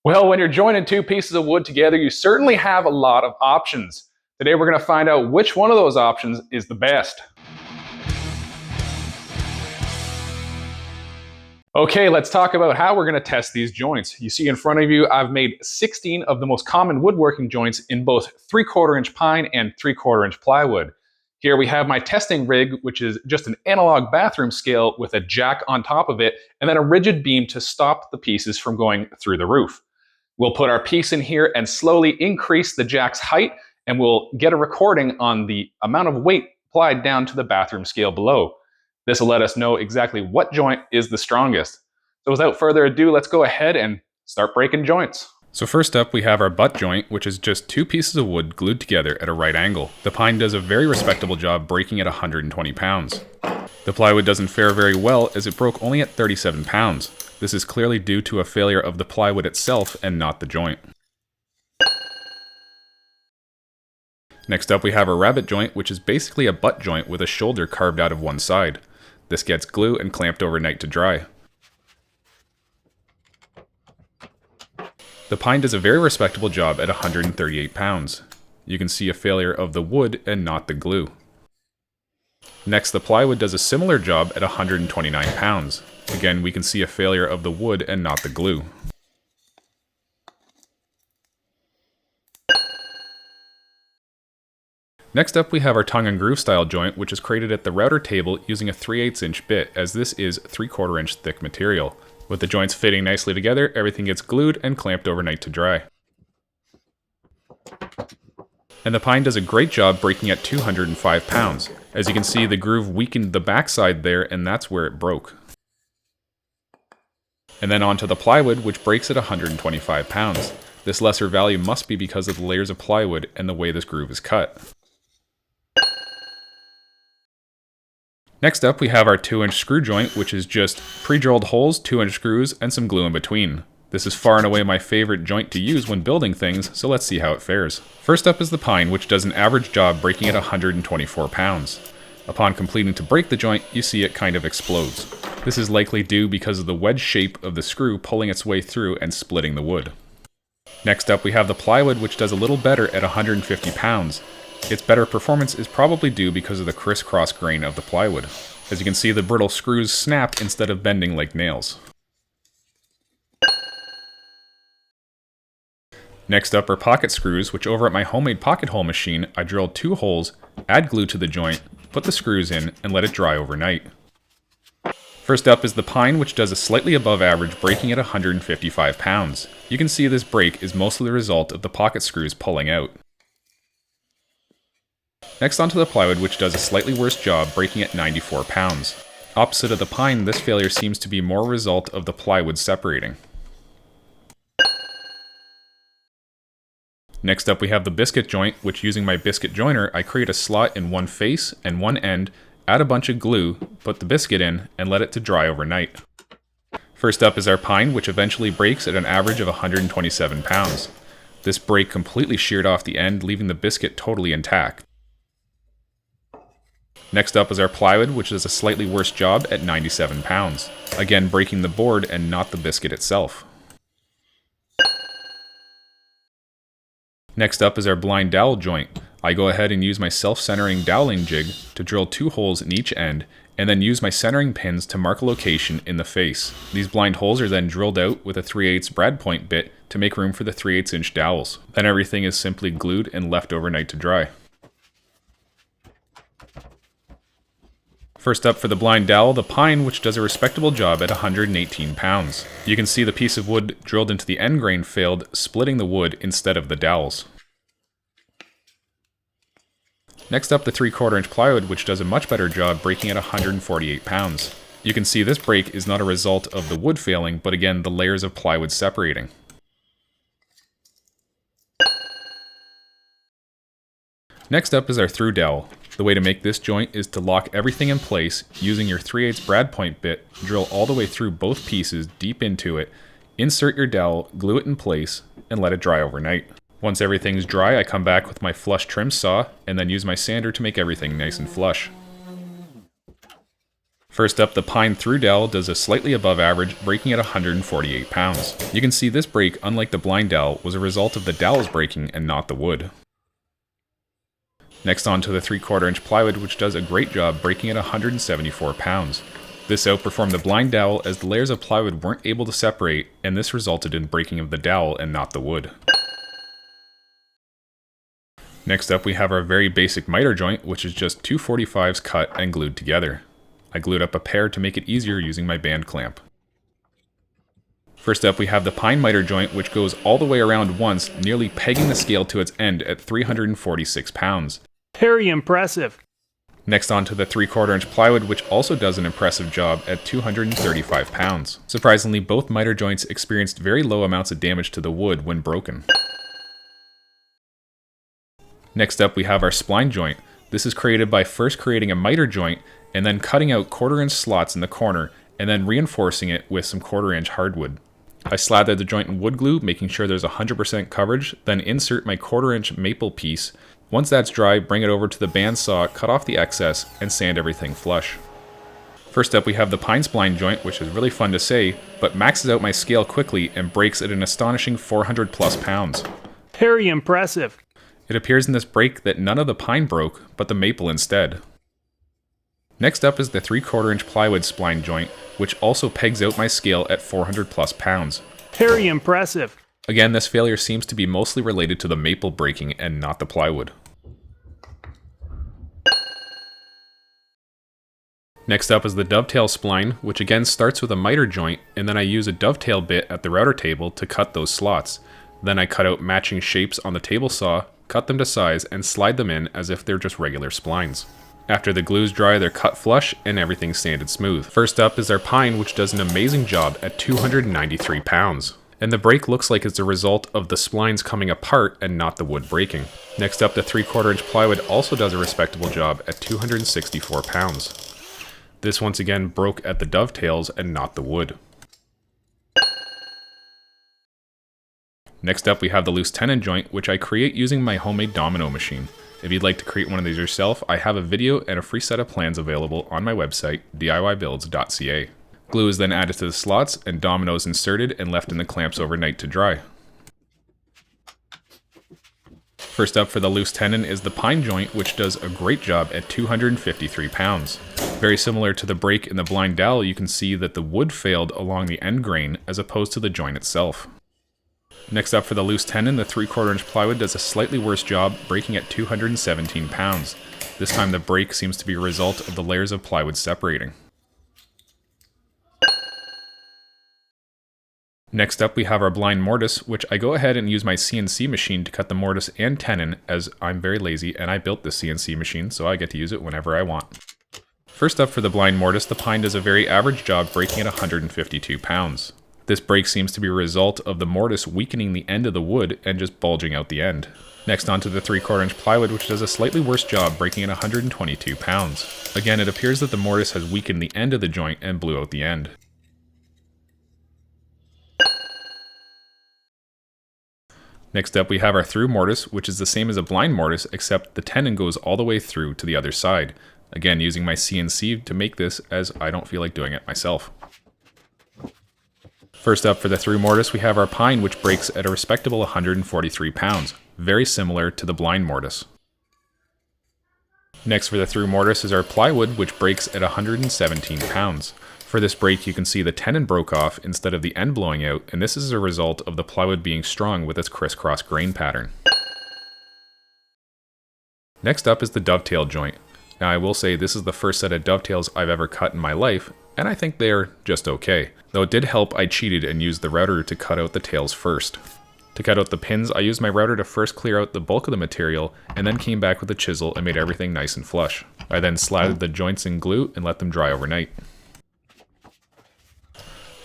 Well, when you're joining two pieces of wood together, you certainly have a lot of options. Today we're going to find out which one of those options is the best. Okay, let's talk about how we're going to test these joints. You see in front of you, I've made 16 of the most common woodworking joints in both 3/4 inch pine and 3/4 inch plywood. Here we have my testing rig, which is just an analog bathroom scale with a jack on top of it, and then a rigid beam to stop the pieces from going through the roof. We'll put our piece in here and slowly increase the jack's height, and we'll get a recording on the amount of weight applied down to the bathroom scale below. This will let us know exactly what joint is the strongest. So without further ado, let's go ahead and start breaking joints. So first up we have our butt joint, which is just two pieces of wood glued together at a right angle. The pine does a very respectable job breaking at 120 pounds. The plywood doesn't fare very well as it broke only at 37 pounds. This is clearly due to a failure of the plywood itself and not the joint. Next up we have a rabbet joint, which is basically a butt joint with a shoulder carved out of one side. This gets glue and clamped overnight to dry. The pine does a very respectable job at 138 pounds. You can see a failure of the wood and not the glue. Next, the plywood does a similar job at 129 pounds. Again, we can see a failure of the wood and not the glue. Next up we have our tongue and groove style joint, which is created at the router table using a 3/8 inch bit, as this is 3/4 inch thick material. With the joints fitting nicely together, everything gets glued and clamped overnight to dry. And the pine does a great job breaking at 205 pounds. As you can see, the groove weakened the backside there, and that's where it broke. And then onto the plywood, which breaks at 125 pounds. This lesser value must be because of the layers of plywood and the way this groove is cut. Next up we have our 2-inch screw joint, which is just pre-drilled holes, 2-inch screws, and some glue in between. This is far and away my favorite joint to use when building things, so let's see how it fares. First up is the pine, which does an average job breaking at 124 pounds. Upon completing to break the joint, you see it kind of explodes. This is likely due because of the wedge shape of the screw pulling its way through and splitting the wood. Next up we have the plywood, which does a little better at 150 pounds. Its better performance is probably due because of the crisscross grain of the plywood. As you can see, the brittle screws snap instead of bending like nails. Next up are pocket screws, which over at my homemade pocket hole machine, I drilled 2 holes, add glue to the joint, put the screws in, and let it dry overnight. First up is the pine, which does a slightly above average breaking at 155 pounds. You can see this break is mostly the result of the pocket screws pulling out. Next onto the plywood, which does a slightly worse job breaking at 94 pounds. Opposite of the pine, this failure seems to be more a result of the plywood separating. Next up we have the biscuit joint, which using my biscuit joiner, I create a slot in one face and one end, add a bunch of glue, put the biscuit in, and let it to dry overnight. First up is our pine, which eventually breaks at an average of 127 pounds. This break completely sheared off the end, leaving the biscuit totally intact. Next up is our plywood, which does a slightly worse job at 97 pounds. Again, breaking the board and not the biscuit itself. Next up is our blind dowel joint. I go ahead and use my self-centering doweling jig to drill 2 holes in each end, and then use my centering pins to mark a location in the face. These blind holes are then drilled out with a 3/8 brad point bit to make room for the 3/8 inch dowels. Then everything is simply glued and left overnight to dry. First up for the blind dowel, the pine, which does a respectable job at 118 pounds. You can see the piece of wood drilled into the end grain failed, splitting the wood instead of the dowels. Next up, the 3/4 inch plywood, which does a much better job breaking at 148 pounds. You can see this break is not a result of the wood failing, but again, the layers of plywood separating. Next up is our through dowel. The way to make this joint is to lock everything in place using your 3/8 brad point bit, drill all the way through both pieces deep into it, insert your dowel, glue it in place, and let it dry overnight. Once everything's dry, I come back with my flush trim saw and then use my sander to make everything nice and flush. First up, the pine through dowel does a slightly above average, breaking at 148 pounds. You can see this break, unlike the blind dowel, was a result of the dowels breaking and not the wood. Next on to the 3/4 inch plywood, which does a great job breaking at 174 pounds. This outperformed the blind dowel as the layers of plywood weren't able to separate, and this resulted in breaking of the dowel and not the wood. Next up we have our very basic miter joint, which is just 245s cut and glued together. I glued up a pair to make it easier using my band clamp. First up we have the pine miter joint, which goes all the way around once, nearly pegging the scale to its end at 346 pounds. Very impressive. Next on to the 3/4 inch plywood, which also does an impressive job at 235 pounds. Surprisingly, both miter joints experienced very low amounts of damage to the wood when broken. Next up we have our spline joint. This is created by first creating a miter joint and then cutting out 1/4 inch slots in the corner and then reinforcing it with some 1/4 inch hardwood. I slathered the joint in wood glue, making sure there's 100% coverage, then insert my 1/4 inch maple piece. Once that's dry, bring it over to the bandsaw, cut off the excess, and sand everything flush. First up we have the pine spline joint, which is really fun to say, but maxes out my scale quickly and breaks at an astonishing 400 plus pounds. Very impressive. It appears in this break that none of the pine broke, but the maple instead. Next up is the 3/4 inch plywood spline joint, which also pegs out my scale at 400 plus pounds. Very impressive. Again, this failure seems to be mostly related to the maple breaking and not the plywood. Next up is the dovetail spline, which again starts with a miter joint, and then I use a dovetail bit at the router table to cut those slots. Then I cut out matching shapes on the table saw, cut them to size, and slide them in as if they're just regular splines. After the glues dry, they're cut flush and everything's sanded smooth. First up is our pine, which does an amazing job at 293 pounds. And the break looks like it's a result of the splines coming apart and not the wood breaking. Next up, the 3/4 inch plywood also does a respectable job at 264 pounds. This once again broke at the dovetails and not the wood. Next up we have the loose tenon joint, which I create using my homemade domino machine. If you'd like to create one of these yourself, I have a video and a free set of plans available on my website, DIYbuilds.ca. Glue is then added to the slots and dominoes inserted and left in the clamps overnight to dry. First up for the loose tenon is the pine joint, which does a great job at 253 pounds. Very similar to the break in the blind dowel, you can see that the wood failed along the end grain as opposed to the joint itself. Next up for the loose tenon, the 3/4 inch plywood does a slightly worse job, breaking at 217 pounds. This time the break seems to be a result of the layers of plywood separating. Next up we have our blind mortise, which I go ahead and use my CNC machine to cut the mortise and tenon, as I'm very lazy and I built this CNC machine, so I get to use it whenever I want. First up for the blind mortise, the pine does a very average job, breaking at 152 pounds. This break seems to be a result of the mortise weakening the end of the wood and just bulging out the end. Next on to the 3/4 inch plywood, which does a slightly worse job, breaking at 122 pounds. Again, it appears that the mortise has weakened the end of the joint and blew out the end. Next up we have our through mortise, which is the same as a blind mortise, except the tenon goes all the way through to the other side. Again, using my CNC to make this, as I don't feel like doing it myself. First up for the through mortise, we have our pine, which breaks at a respectable 143 pounds, very similar to the blind mortise. Next for the through mortise is our plywood, which breaks at 117 pounds. For this break, you can see the tenon broke off instead of the end blowing out, and this is a result of the plywood being strong with its crisscross grain pattern. Next up is the dovetail joint. Now I will say this is the first set of dovetails I've ever cut in my life, and I think they're just okay. Though it did help, I cheated and used the router to cut out the tails first. To cut out the pins, I used my router to first clear out the bulk of the material, and then came back with a chisel and made everything nice and flush. I then slathered the joints in glue and let them dry overnight.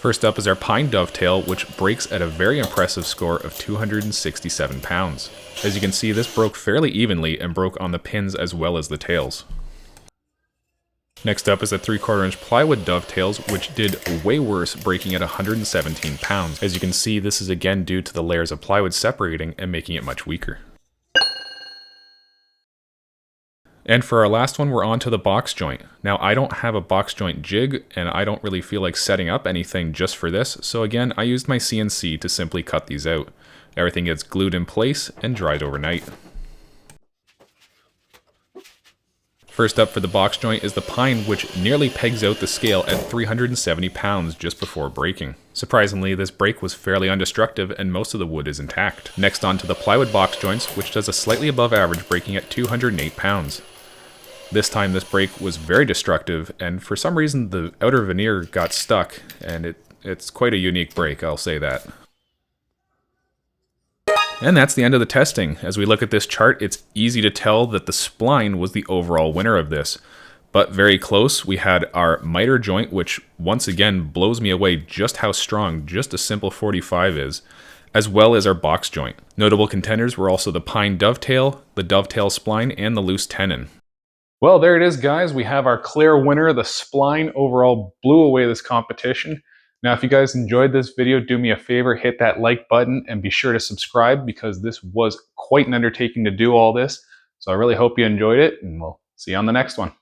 First up is our pine dovetail, which breaks at a very impressive score of 267 pounds. As you can see, this broke fairly evenly and broke on the pins as well as the tails. Next up is the 3/4 inch plywood dovetails, which did way worse, breaking at 117 pounds. As you can see, this is again due to the layers of plywood separating and making it much weaker. And for our last one, we're on to the box joint. Now, I don't have a box joint jig, and I don't really feel like setting up anything just for this, so again, I used my CNC to simply cut these out. Everything gets glued in place and dried overnight. First up for the box joint is the pine, which nearly pegs out the scale at 370 pounds just before breaking. Surprisingly, this break was fairly undestructive and most of the wood is intact. Next on to the plywood box joints, which does a slightly above average breaking at 208 pounds. This time this break was very destructive, and for some reason the outer veneer got stuck, and it's quite a unique break, I'll say that. And that's the end of the testing. As we look at this chart, it's easy to tell that the spline was the overall winner of this. But very close, we had our miter joint, which once again blows me away just how strong just a simple 45 is, as well as our box joint. Notable contenders were also the pine dovetail, the dovetail spline, and the loose tenon. Well, there it is, guys. We have our clear winner. The spline overall blew away this competition. Now, if you guys enjoyed this video, do me a favor, hit that like button and be sure to subscribe because this was quite an undertaking to do all this. So I really hope you enjoyed it, and we'll see you on the next one.